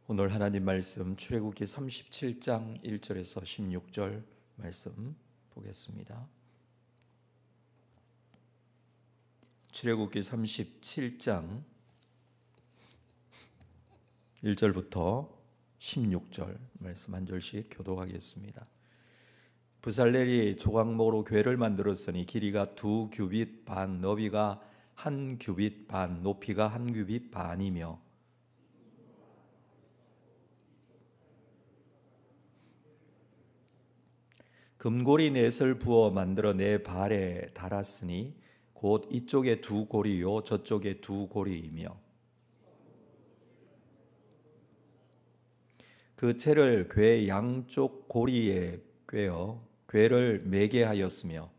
오늘 하나님 말씀 출애굽기 37장 1절에서 16절 말씀 보겠습니다. 출애굽기 37장 1절부터 16절 말씀 한 절씩 교독하겠습니다. 부살렐이 조각목으로 궤를 만들었으니 길이가 2규빗 반, 너비가 1규빗 반, 높이가 1규빗 반이며 금고리 넷을 부어 만들어 네 발에 달았으니 곧 이쪽에 2고리요 저쪽에 2고리이며 그 채를 궤 양쪽 고리에 꿰어 궤를 매게 하였으며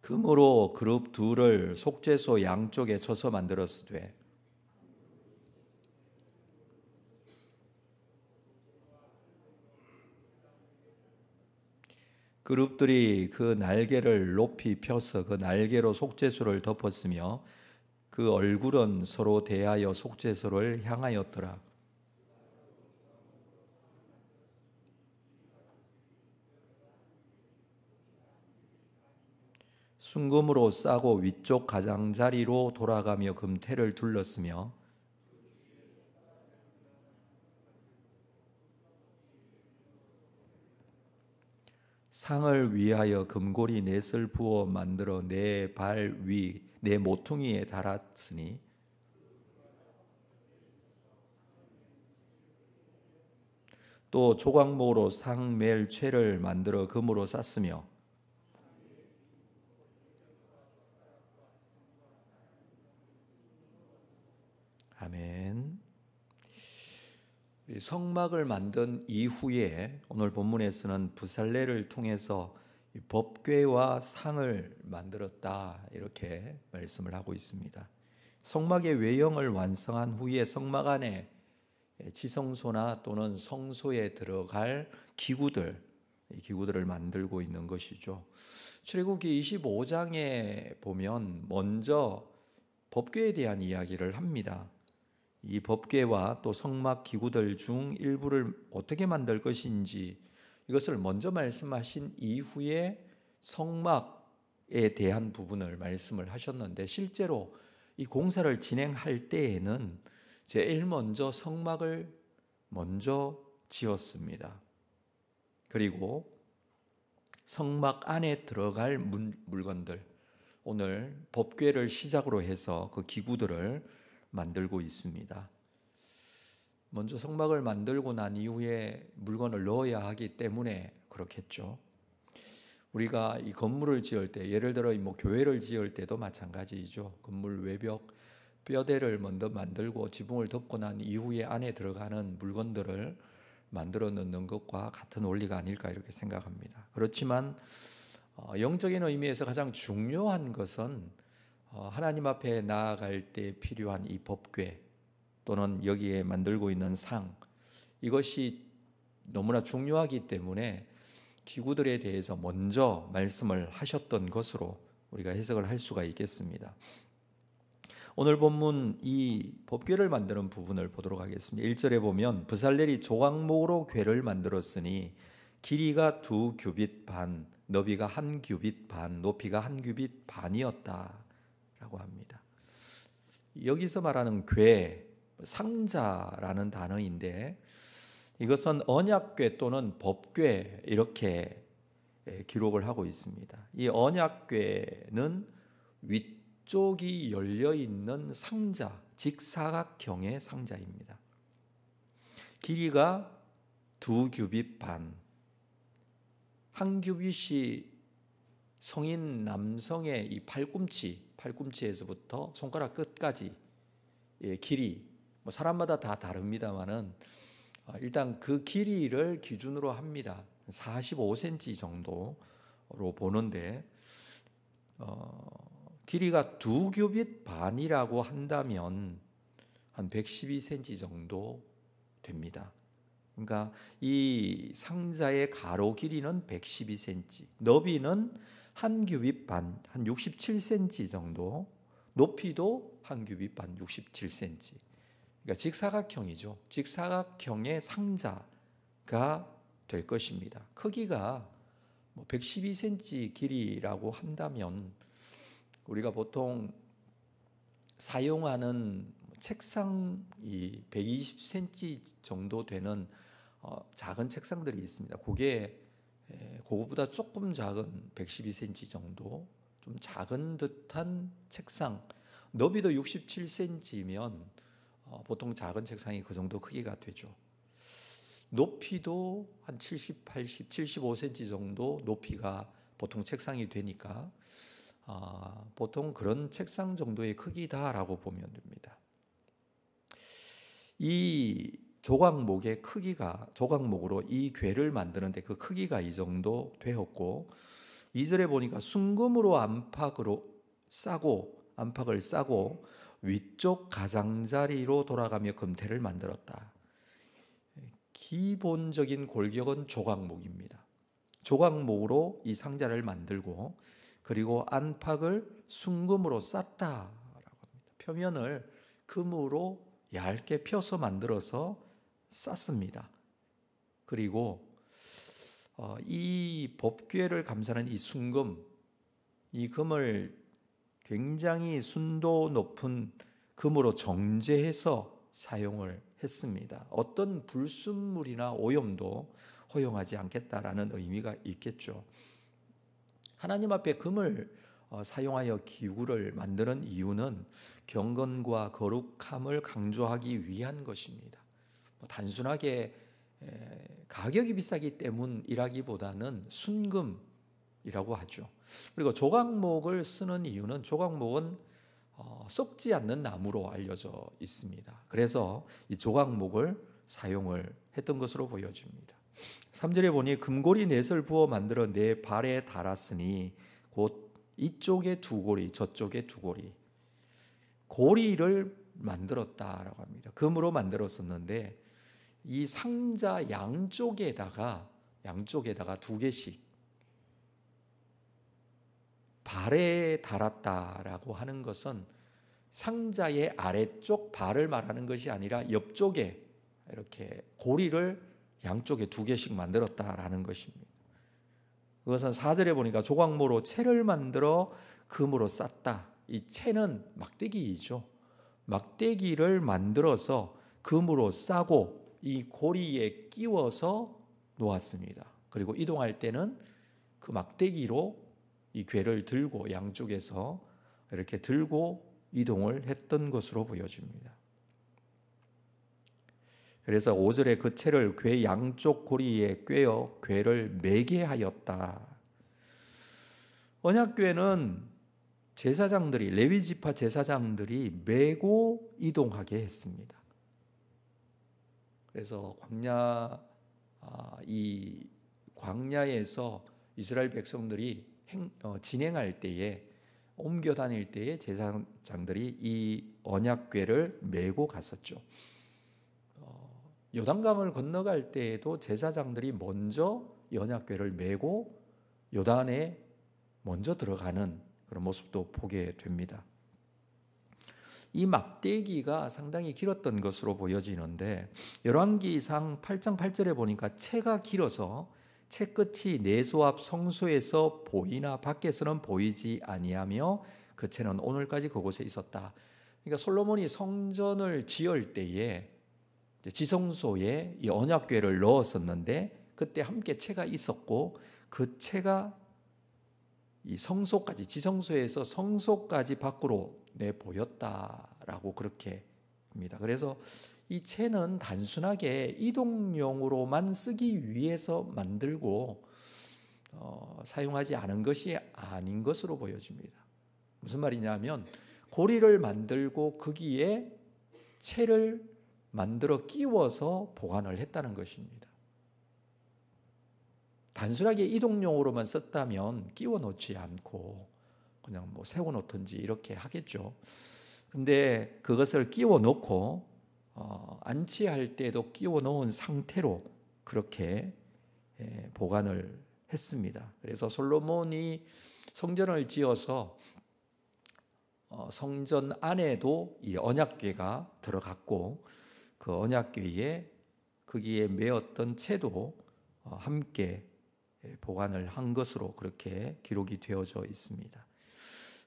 금으로 그룹 둘을 속죄소 양쪽에 쳐서 만들었으되 그룹들이 그 날개를 높이 펴서 그 날개로 속죄소를 덮었으며 그 얼굴은 서로 대하여 속죄소를 향하였더라. 순금으로 싸고 위쪽 가장자리로 돌아가며 금테를 둘렀으며 상을 위하여 금고리 넷을 부어 만들어 네 발 위, 네 모퉁이에 달았으니 또 조각목으로 상멜체를 만들어 금으로 쌌으며 아멘. 성막을 만든 이후에 오늘 본문에서는 부살렐을 통해서 법궤와 상을 만들었다 이렇게 말씀을 하고 있습니다. 성막의 외형을 완성한 후에 성막 안에 지성소나 또는 성소에 들어갈 기구들, 이 기구들을 만들고 있는 것이죠. 출애굽기 25장에 보면 먼저 법궤에 대한 이야기를 합니다. 이 법궤와 또 성막 기구들 중 일부를 어떻게 만들 것인지 이것을 먼저 말씀하신 이후에 성막에 대한 부분을 말씀을 하셨는데 실제로 이 공사를 진행할 때에는 제일 먼저 성막을 먼저 지었습니다. 그리고 성막 안에 들어갈 물건들, 오늘 법궤를 시작으로 해서 그 기구들을 만들고 있습니다. 먼저 성막을 만들고 난 이후에 물건을 넣어야 하기 때문에 그렇겠죠. 우리가 이 건물을 지을 때, 예를 들어 뭐 교회를 지을 때도 마찬가지죠. 건물 외벽 뼈대를 먼저 만들고 지붕을 덮고 난 이후에 안에 들어가는 물건들을 만들어 넣는 것과 같은 원리가 아닐까 이렇게 생각합니다. 그렇지만 영적인 의미에서 가장 중요한 것은 하나님 앞에 나아갈 때 필요한 이 법궤 또는 여기에 만들고 있는 상, 이것이 너무나 중요하기 때문에 기구들에 대해서 먼저 말씀을 하셨던 것으로 우리가 해석을 할 수가 있겠습니다. 오늘 본문 이 법궤를 만드는 부분을 보도록 하겠습니다. 1절에 보면 부살렐이 조각목으로 궤를 만들었으니 길이가 2규빗 반, 너비가 1규빗 반, 높이가 1규빗 반이었다 라고 합니다. 여기서 말하는 궤, 상자라는 단어인데 이것은 언약궤 또는 법궤 이렇게 기록을 하고 있습니다. 이 언약궤는 위쪽이 열려있는 상자, 직사각형의 상자입니다. 길이가 2규빗 반, 1규빗이 성인 남성의 이 팔꿈치에서부터 손가락 끝까지 길이, 뭐 사람마다 다 다릅니다만은 일단 그 길이를 기준으로 합니다. 45cm 정도로 보는데 길이가 2규빗 반이라고 한다면 한 112cm 정도 됩니다. 그러니까 이 상자의 가로 길이는 112cm, 너비는 한 규빗 반, 한 67cm 정도, 높이도 한 규빗 반, 67cm. 그러니까 직사각형이죠. 직사각형의 상자가 될 것입니다. 크기가 112cm 길이라고 한다면 우리가 보통 사용하는 책상이 120cm 정도 되는 작은 책상들이 있습니다. 그거보다 조금 작은 112cm 정도, 좀 작은 듯한 책상, 너비도 67cm면 보통 작은 책상이 그 정도 크기가 되죠. 높이도 한 70, 80, 75cm 정도 높이가 보통 책상이 되니까 보통 그런 책상 정도의 크기다라고 보면 됩니다. 이 조각목의 크기가, 조각목으로 이 궤를 만드는데 그 크기가 이 정도 되었고, 2절에 보니까 순금으로 안팎을 싸고 위쪽 가장자리로 돌아가며 금태를 만들었다. 기본적인 골격은 조각목입니다. 조각목으로 이 상자를 만들고, 그리고 안팎을 순금으로 쌌다라고 합니다. 표면을 금으로 얇게 펴서 만들어서 쌌습니다. 그리고 이 법궤를 감싸는 이 순금, 이 금을 굉장히 순도 높은 금으로 정제해서 사용을 했습니다. 어떤 불순물이나 오염도 허용하지 않겠다라는 의미가 있겠죠. 하나님 앞에 금을 사용하여 기구를 만드는 이유는 경건과 거룩함을 강조하기 위한 것입니다. 단순하게 가격이 비싸기 때문이라기보다는 순금이라고 하죠. 그리고 조각목을 쓰는 이유는, 조각목은 썩지 않는 나무로 알려져 있습니다. 그래서 이 조각목을 사용을 했던 것으로 보여집니다. 3절에 보니 금고리 넷을 부어 만들어 내 발에 달았으니 곧 이쪽에 두 고리, 저쪽에 두 고리. 고리를 만들었다라고 합니다. 금으로 만들었었는데 이 상자 양쪽에다가 두 개씩 발에 달았다라고 하는 것은 상자의 아래쪽 발을 말하는 것이 아니라 옆쪽에 이렇게 고리를 양쪽에 두 개씩 만들었다라는 것입니다. 그것은 4절에 보니까 조각모로 채를 만들어 금으로 쌌다. 이 채는 막대기이죠. 막대기를 만들어서 금으로 싸고 이 고리에 끼워서 놓았습니다. 그리고 이동할 때는 그 막대기로 이 궤를 들고 양쪽에서 이렇게 들고 이동을 했던 것으로 보여집니다. 그래서 5절에 그 채를 궤 양쪽 고리에 꿰어 궤를 매게 하였다. 언약궤는 제사장들이, 레위지파 제사장들이 메고 이동하게 했습니다. 그래서 이 광야에서 이스라엘 백성들이 진행할 때에, 옮겨 다닐 때에 제사장들이 이 언약궤를 메고 갔었죠. 요단강을 건너갈 때에도 제사장들이 먼저 이 언약궤를 메고 요단에 먼저 들어가는 그런 모습도 보게 됩니다. 이 막대기가 상당히 길었던 것으로 보여지는데 열왕기상 8장 8절에 보니까 채가 길어서 채 끝이 내소 앞 성소에서 보이나 밖에서는 보이지 아니하며 그 채는 오늘까지 그곳에 있었다. 그러니까 솔로몬이 성전을 지을 때에 지성소에 이 언약궤를 넣었었는데 그때 함께 채가 있었고 그 채가 이 성소까지, 지성소에서 성소까지 밖으로 내보였다라고 그렇게 합니다. 그래서 이 채는 단순하게 이동용으로만 쓰기 위해서 만들고 사용하지 않은 것이 아닌 것으로 보여집니다. 무슨 말이냐면 고리를 만들고 거기에 채를 만들어 끼워서 보관을 했다는 것입니다. 단순하게 이동용으로만 썼다면 끼워 놓지 않고 그냥 세워 놓든지 이렇게 하겠죠. 근데 그것을 끼워 놓고 안치할 때도 끼워 놓은 상태로 그렇게 보관을 했습니다. 그래서 솔로몬이 성전을 지어서 성전 안에도 이 언약궤가 들어갔고 그 언약궤에 거기에 메었던 채도 함께 보관을 한 것으로 그렇게 기록이 되어져 있습니다.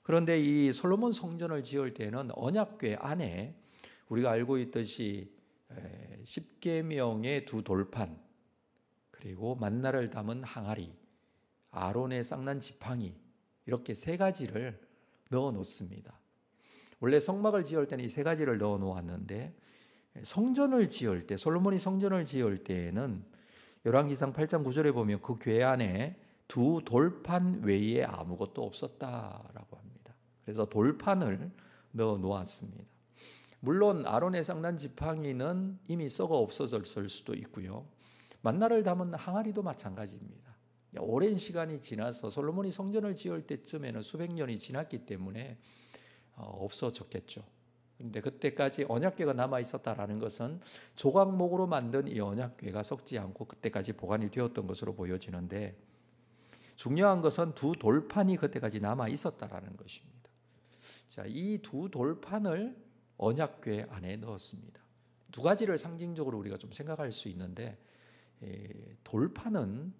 그런데 이 솔로몬 성전을 지을 때는 언약궤 안에 우리가 알고 있듯이 십계명의 두 돌판, 그리고 만나를 담은 항아리, 아론의 쌍난 지팡이, 이렇게 세 가지를 넣어 놓습니다. 원래 성막을 지을 때는 이 세 가지를 넣어 놓았는데 성전을 지을 때, 솔로몬이 성전을 지을 때에는 열왕기상 8장 9절에 보면 그 궤 안에 두 돌판 외에 아무것도 없었다라고 합니다. 그래서 돌판을 넣어 놓았습니다. 물론 아론의 쌍난 지팡이는 이미 썩어 없어졌을 수도 있고요. 만나를 담은 항아리도 마찬가지입니다. 오랜 시간이 지나서 솔로몬이 성전을 지을 때쯤에는 수백 년이 지났기 때문에 없어졌겠죠. 그런데 그때까지 언약궤가 남아 있었다라는 것은 조각목으로 만든 이 언약궤가 썩지 않고 그때까지 보관이 되었던 것으로 보여지는데, 중요한 것은 두 돌판이 그때까지 남아 있었다라는 것입니다. 자, 이 두 돌판을 언약궤 안에 넣었습니다. 두 가지를 상징적으로 우리가 좀 생각할 수 있는데, 돌판은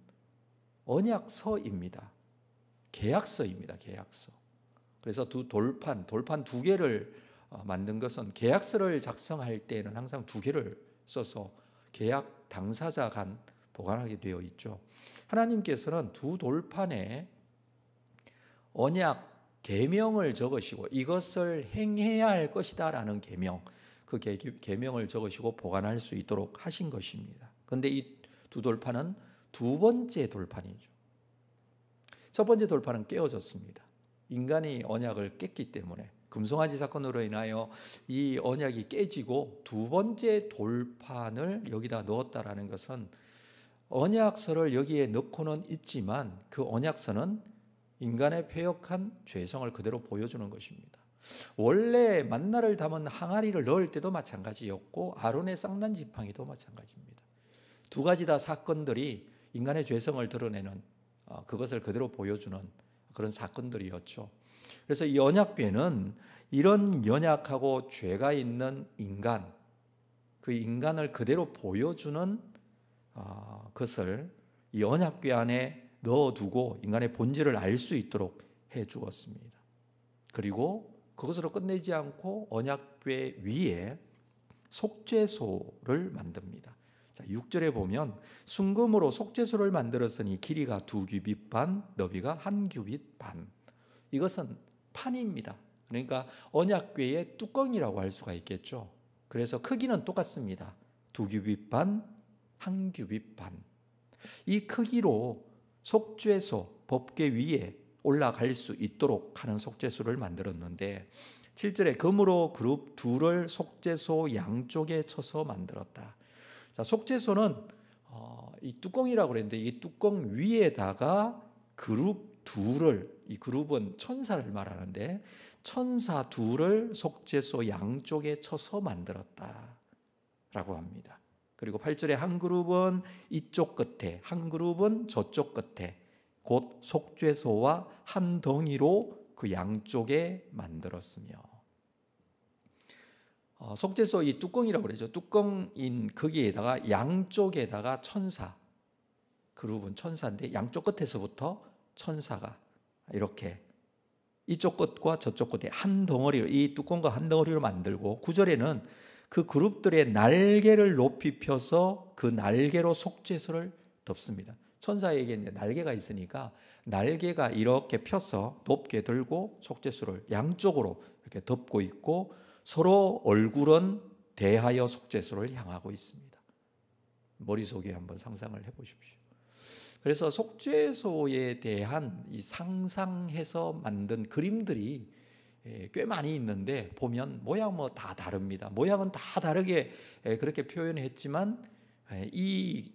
언약서입니다. 계약서입니다. 계약서. 그래서 두 돌판 두 개를 만든 것은 계약서를 작성할 때는 항상 두 개를 써서 계약 당사자 간 보관하게 되어 있죠. 하나님께서는 두 돌판에 언약 계명을 적으시고 이것을 행해야 할 것이다 라는 계명, 그 계명을 적으시고 보관할 수 있도록 하신 것입니다. 그런데 이 두 돌판은 두 번째 돌판이죠. 첫 번째 돌판은 깨어졌습니다. 인간이 언약을 깼기 때문에 금송아지 사건으로 인하여 이 언약이 깨지고 두 번째 돌판을 여기다 넣었다라는 것은 언약서를 여기에 넣고는 있지만 그 언약서는 인간의 패역한 죄성을 그대로 보여주는 것입니다. 원래 만나를 담은 항아리를 넣을 때도 마찬가지였고 아론의 쌍난 지팡이도 마찬가지입니다. 두 가지 다 사건들이 인간의 죄성을 드러내는, 그것을 그대로 보여주는 그런 사건들이었죠. 그래서 이 언약궤는 이런 연약하고 죄가 있는 인간, 그 인간을 그대로 보여주는 것을 이 언약궤 안에 넣어두고 인간의 본질을 알 수 있도록 해 주었습니다. 그리고 그것으로 끝내지 않고 언약궤 위에 속죄소를 만듭니다. 자, 6절에 보면 순금으로 속죄소를 만들었으니 길이가 2규빗 반, 너비가 1규빗 반. 이것은 판입니다. 그러니까 언약궤의 뚜껑이라고 할 수가 있겠죠. 그래서 크기는 똑같습니다. 2규빗 반, 1규빗 반. 이 크기로 속죄소, 법궤 위에 올라갈 수 있도록 하는 속죄소를 만들었는데 7절에 금으로 그룹 둘을 속죄소 양쪽에 쳐서 만들었다. 자, 속죄소는 이 뚜껑이라고 그랬는데 이 뚜껑 위에다가 그룹 둘을, 이 그룹은 천사를 말하는데 천사 둘을 속죄소 양쪽에 쳐서 만들었다라고 합니다. 그리고 8절에 한 그룹은 이쪽 끝에, 한 그룹은 저쪽 끝에, 곧 속죄소와 한 덩이로 그 양쪽에 만들었으며. 속죄소 이 뚜껑이라고 그러죠. 뚜껑인 거기에다가 양쪽에다가 천사, 그룹은 천사인데 양쪽 끝에서부터 천사가 이렇게 이쪽 끝과 저쪽 끝에 한 덩어리로, 이 뚜껑과 한 덩어리로 만들고 9절에는 그 그룹들의 날개를 높이 펴서 그 날개로 속죄소를 덮습니다. 천사에게 이제 날개가 있으니까 날개가 이렇게 펴서 높게 들고 속죄소를 양쪽으로 이렇게 덮고 있고 서로 얼굴은 대하여 속죄소를 향하고 있습니다. 머릿속에 한번 상상을 해보십시오. 그래서 속죄소에 대한 이 상상해서 만든 그림들이 꽤 많이 있는데 보면 모양 뭐 다 다릅니다. 모양은 다 다르게 그렇게 표현했지만 이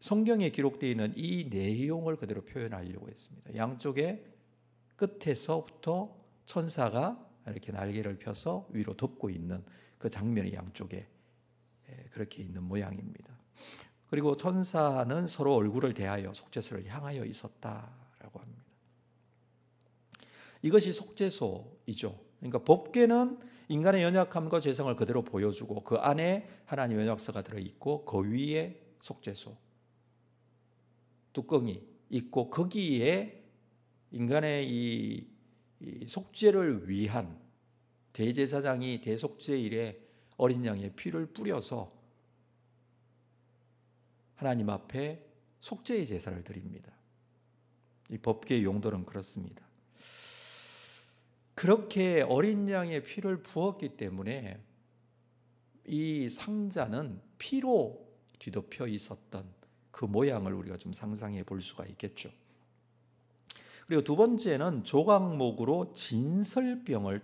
성경에 기록되어 있는 이 내용을 그대로 표현하려고 했습니다. 양쪽에 끝에서부터 천사가 이렇게 날개를 펴서 위로 덮고 있는 그 장면이 양쪽에 그렇게 있는 모양입니다. 그리고 천사는 서로 얼굴을 대하여 속죄소를 향하여 있었다라고 합니다. 이것이 속죄소이죠. 그러니까 법궤는 인간의 연약함과 죄성을 그대로 보여주고 그 안에 하나님의 언약서가 들어있고 그 위에 속죄소 뚜껑이 있고 거기에 인간의 이 속죄를 위한 대제사장이 대속죄일에 어린 양의 피를 뿌려서 하나님 앞에 속죄의 제사를 드립니다. 이 법궤의 용도는 그렇습니다. 그렇게 어린 양의 피를 부었기 때문에 이 상자는 피로 뒤덮여 있었던 그 모양을 우리가 좀 상상해 볼 수가 있겠죠. 그리고 두 번째는 조각목으로 진설병을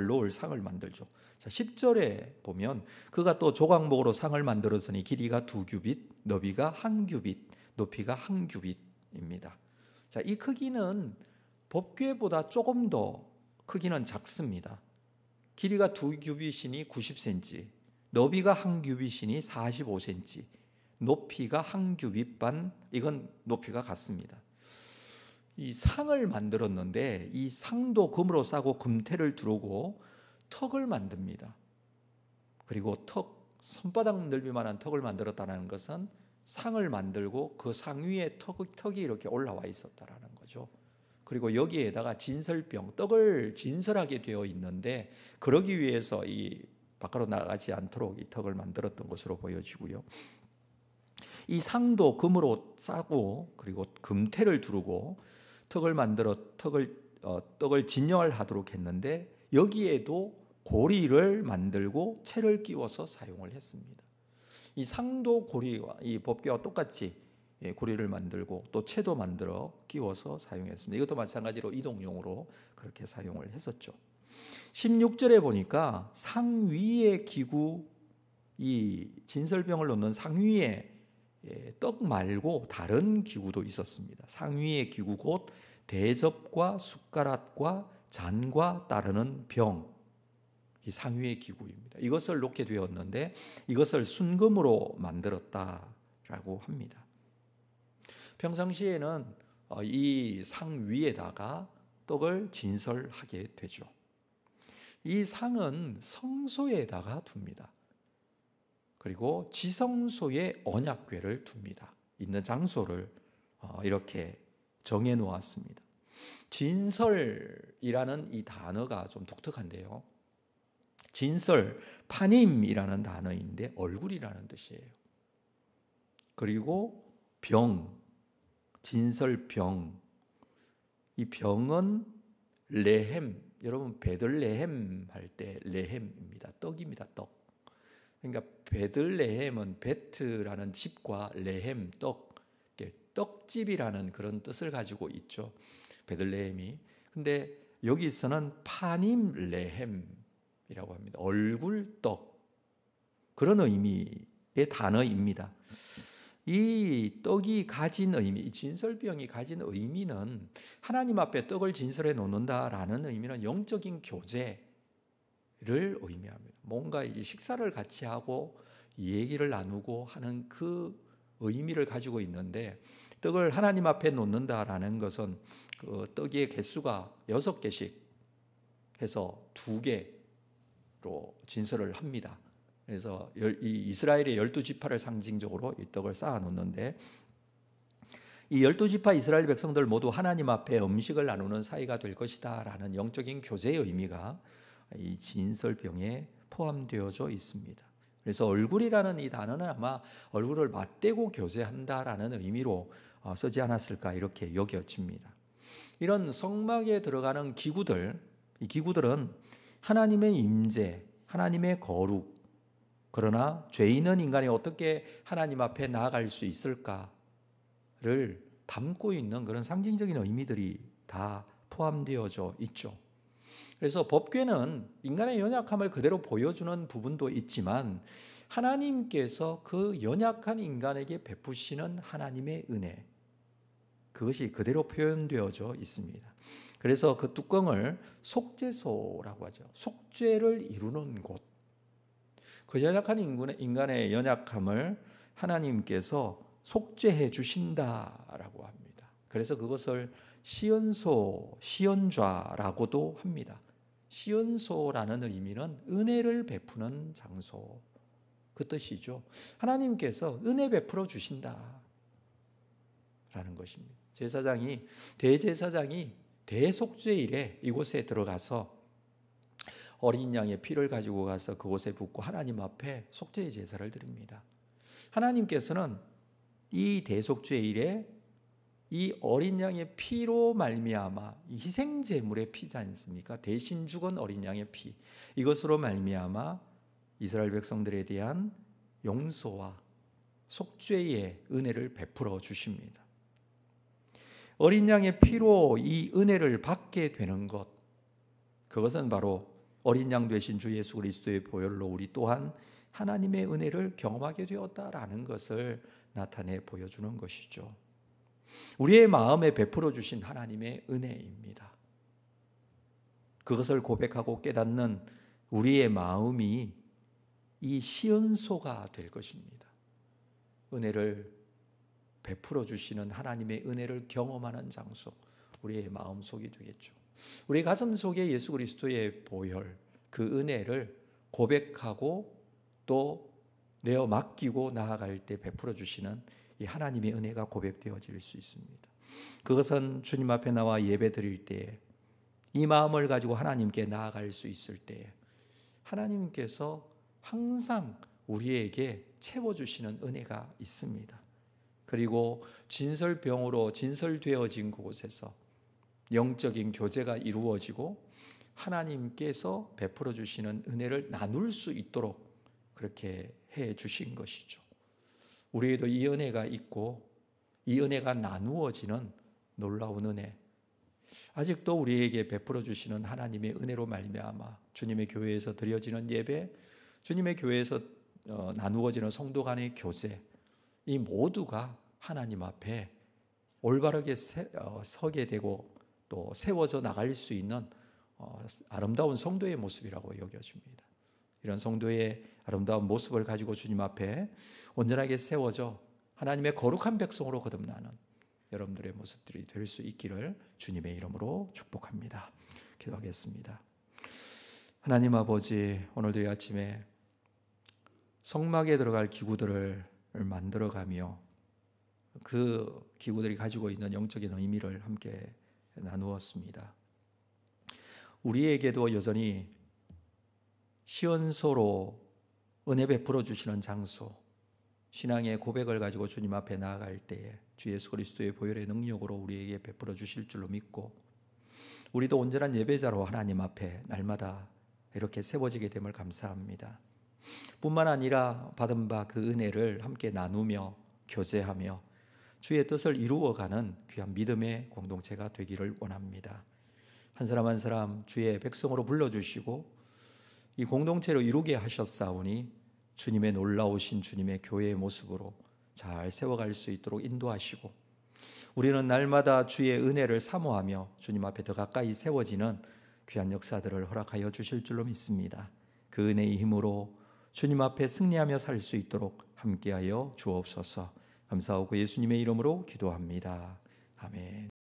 넣을 상을 만들죠. 자, 10절에 보면 그가 또 조각목으로 상을 만들었으니 길이가 2규빗, 너비가 1규빗, 높이가 1규빗입니다. 자, 이 크기는 법궤보다 조금 더 크기는 작습니다. 길이가 2규빗이니 90cm, 너비가 1규빗이니 45cm, 높이가 1규빗 반, 이건 높이가 같습니다. 이 상을 만들었는데 이 상도 금으로 싸고 금태를 두르고 턱을 만듭니다. 그리고 손바닥 넓이만한 턱을 만들었다는 것은 상을 만들고 그 상 위에 턱이 이렇게 올라와 있었다라는 거죠. 그리고 여기에다가 진설병, 떡을 진설하게 되어 있는데 그러기 위해서 이 밖으로 나가지 않도록 이 턱을 만들었던 것으로 보여지고요. 이 상도 금으로 싸고 그리고 금태를 두르고 턱을 만들어 떡을 진열하도록 했는데 여기에도 고리를 만들고 채를 끼워서 사용을 했습니다. 이 상도 고리와 이 법궤와 똑같이 고리를 만들고 또 채도 만들어 끼워서 사용했습니다. 이것도 마찬가지로 이동용으로 그렇게 사용을 했었죠. 16절에 보니까 상 위에 기구, 이 진설병을 놓는 상 위에 떡 말고 다른 기구도 있었습니다. 상 위의 기구 곧 대접과 숟가락과 잔과 따르는 병, 이 상 위의 기구입니다. 이것을 놓게 되었는데 이것을 순금으로 만들었다라고 합니다. 평상시에는 이 상 위에다가 떡을 진설하게 되죠. 이 상은 성소에다가 둡니다. 그리고 지성소에 언약궤를 둡니다. 있는 장소를 이렇게 정해 놓았습니다. 진설이라는 이 단어가 좀 독특한데요. 진설, 파님이라는 단어인데 얼굴이라는 뜻이에요. 그리고 병, 진설병, 이 병은 레헴, 여러분 베들레헴 할 때 레헴입니다. 떡입니다. 떡. 그러니까 베들레헴은 베트라는 집과 레헴 떡, 떡집이라는 그런 뜻을 가지고 있죠. 베들레헴이. 근데 여기서는 파님 레헴이라고 합니다. 얼굴 떡. 그런 의미의 단어입니다. 이 떡이 가진 의미, 이 진설병이 가진 의미는 하나님 앞에 떡을 진설해 놓는다라는 의미는 영적인 교제를 의미합니다. 뭔가 이 식사를 같이 하고 얘기를 나누고 하는 그 의미를 가지고 있는데 떡을 하나님 앞에 놓는다라는 것은 그 떡의 개수가 6개씩 해서 2개로 진설을 합니다. 그래서 이 이스라엘의 12지파를 상징적으로 이 떡을 쌓아 놓는데 이 12지파 이스라엘 백성들 모두 하나님 앞에 음식을 나누는 사이가 될 것이다 라는 영적인 교제의 의미가 이 진설병에 포함되어져 있습니다. 그래서 얼굴이라는 이 단어는 아마 얼굴을 맞대고 교제한다라는 의미로 쓰지 않았을까 이렇게 여겨집니다. 이런 성막에 들어가는 기구들, 이 기구들은 하나님의 임재, 하나님의 거룩, 그러나 죄 있는 인간이 어떻게 하나님 앞에 나아갈 수 있을까를 담고 있는 그런 상징적인 의미들이 다 포함되어져 있죠. 그래서 법궤는 인간의 연약함을 그대로 보여주는 부분도 있지만 하나님께서 그 연약한 인간에게 베푸시는 하나님의 은혜, 그것이 그대로 표현되어져 있습니다. 그래서 그 뚜껑을 속죄소라고 하죠. 속죄를 이루는 곳. 그 연약한 인간의 연약함을 하나님께서 속죄해 주신다라고 합니다. 그래서 그것을 시은소, 시은좌라고도 합니다. 시은소라는 의미는 은혜를 베푸는 장소, 그 뜻이죠. 하나님께서 은혜 베풀어 주신다라는 것입니다. 대제사장이 대속죄일에 이곳에 들어가서 어린 양의 피를 가지고 가서 그곳에 붓고 하나님 앞에 속죄의 제사를 드립니다. 하나님께서는 이 대속죄일에 이 어린 양의 피로 말미암아, 이 희생 제물의 피지 않습니까? 대신 죽은 어린 양의 피, 이것으로 말미암아 이스라엘 백성들에 대한 용서와 속죄의 은혜를 베풀어 주십니다. 어린 양의 피로 이 은혜를 받게 되는 것, 그것은 바로 어린 양 되신 주 예수 그리스도의 보혈로 우리 또한 하나님의 은혜를 경험하게 되었다라는 것을 나타내 보여주는 것이죠. 우리의 마음에 베풀어 주신 하나님의 은혜입니다. 그것을 고백하고 깨닫는 우리의 마음이 이 시은소가 될 것입니다. 은혜를 베풀어 주시는 하나님의 은혜를 경험하는 장소, 우리의 마음속이 되겠죠. 우리 가슴 속에 예수 그리스도의 보혈, 그 은혜를 고백하고 또 내어 맡기고 나아갈 때 베풀어 주시는 이 하나님의 은혜가 고백되어질 수 있습니다. 그것은 주님 앞에 나와 예배 드릴 때에 이 마음을 가지고 하나님께 나아갈 수 있을 때에 하나님께서 항상 우리에게 채워주시는 은혜가 있습니다. 그리고 진설병으로 진설되어진 그곳에서 영적인 교제가 이루어지고 하나님께서 베풀어 주시는 은혜를 나눌 수 있도록 그렇게 해 주신 것이죠. 우리에도 이 은혜가 있고 이 은혜가 나누어지는 놀라운 은혜, 아직도 우리에게 베풀어 주시는 하나님의 은혜로 말미암아 주님의 교회에서 드려지는 예배, 주님의 교회에서 나누어지는 성도 간의 교제, 이 모두가 하나님 앞에 올바르게 서게 되고 또 세워져 나갈 수 있는 아름다운 성도의 모습이라고 여겨집니다. 이런 성도의 아름다운 모습을 가지고 주님 앞에 온전하게 세워져 하나님의 거룩한 백성으로 거듭나는 여러분들의 모습들이 될 수 있기를 주님의 이름으로 축복합니다. 기도하겠습니다. 하나님 아버지, 오늘도 이 아침에 성막에 들어갈 기구들을 만들어가며 그 기구들이 가지고 있는 영적인 의미를 함께 나누었습니다. 우리에게도 여전히 시은소로 은혜 베풀어 주시는 장소, 신앙의 고백을 가지고 주님 앞에 나아갈 때에 주 예수 그리스도의 보혈의 능력으로 우리에게 베풀어 주실 줄로 믿고 우리도 온전한 예배자로 하나님 앞에 날마다 이렇게 세워지게 됨을 감사합니다. 뿐만 아니라 받은 바 그 은혜를 함께 나누며 교제하며 주의 뜻을 이루어가는 귀한 믿음의 공동체가 되기를 원합니다. 한 사람 한 사람 주의 백성으로 불러주시고 이 공동체로 이루게 하셨사오니 주님의 놀라우신 주님의 교회의 모습으로 잘 세워갈 수 있도록 인도하시고 우리는 날마다 주의 은혜를 사모하며 주님 앞에 더 가까이 세워지는 귀한 역사들을 허락하여 주실 줄로 믿습니다. 그 은혜의 힘으로 주님 앞에 승리하며 살 수 있도록 함께하여 주옵소서. 감사하고 예수님의 이름으로 기도합니다. 아멘.